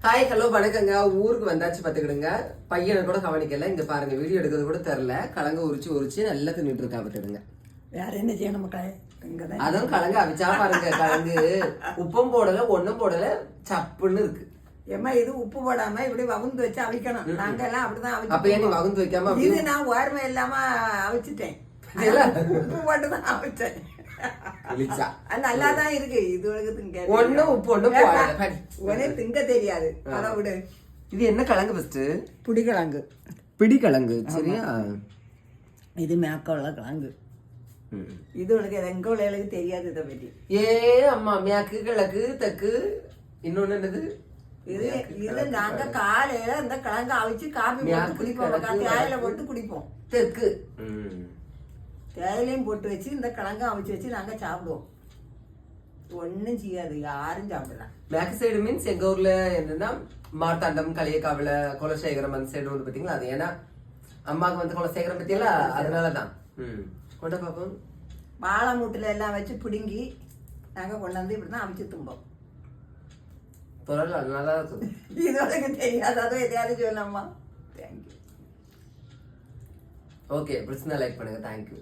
Hi hello வணக்கங்க. ஊருக்கு வந்தாச்சு பாத்துக்கிடுங்க. பையனை கூட கவனிக்கல. இங்க பாருங்க, வீடியோ எடுக்கிறது கூட தெரியல. கலங்க உரிச்சு நல்லா தின்னுட்டு இருக்கா பாத்துக்கிடுங்க. வேற என்ன செய்யணும் மக்களே? அதுவும் கலங்க அவிச்சா பாருங்க. கலங்கு உப்பும் போடல ஒண்ணும் போடல, சப்புன்னு இருக்கு. ஏமா இது உப்பு போடாம இப்படி வகுந்து வச்சு அவிக்கணும். நாங்க எல்லாம் அப்படிதான் அப்ப ஏன் நீ வகுந்து வைக்காம இது நான் ஓர்மை இல்லாம அவிச்சிட்டேன். உப்பு போட்டுதான் அவிச்சேன். நல்லாதான் இருக்கு. இது திங்க ஒண்ணும் உப்பு ஒண்ணும் போடல. உடனே திங்க தெரியாது. அதை விடு. இது என்ன கிழங்கு? ஃபர்ஸ்ட் புடிக்கிழங்கு. பிடிக்கிழங்கு. சரியா? இது மேக்கோள்ள கிழங்கு. இது உனக்கு எங்க உள்ளவங்களுக்கு தெரியாது இதை பற்றி. ஏ அம்மா, மேற்கு கிழக்கு தெக்கு இன்னொன்னு என்னது? இது இது நாங்க காலையில இந்த கிழங்கு அவிச்சு காபி போட்டு குடிப்போம். தேயில போட்டு குடிப்போம். தெற்கு தேயிலையும் போட்டு வச்சு இந்த கிழங்கு அவிச்சு வச்சு நாங்க சாப்பிடுவோம். ஒன்னும் செய்யாது, யாரும் சாப்பிடலாம். மேற்கு சைடு மீன்ஸ் எங்க ஊர்ல என்னன்னா மார்த்தாண்டம், களியக்காவில, குலசேகரம் அந்த சைடு வந்து பாத்தீங்களா? அது ஏன்னா அம்மாவுக்கு வந்து குலசேகரம் பத்தியெல்லாம், அதனாலதான். கொண்ட பாப்போம். வாழை மூட்டுல எல்லாம் வச்சு பிடுங்கி நாங்க கொண்டாந்து இப்படிதான் அவிச்சு தும்போம். தொழில் நல்லா இருக்கும். இது உனக்கு தெரியாது, அதுவும் எதையாவது சொல்லலாமா? தேங்க்யூ. ஓகே, பிரச்சனை லைக் பண்ணுங்க. தேங்க்யூ.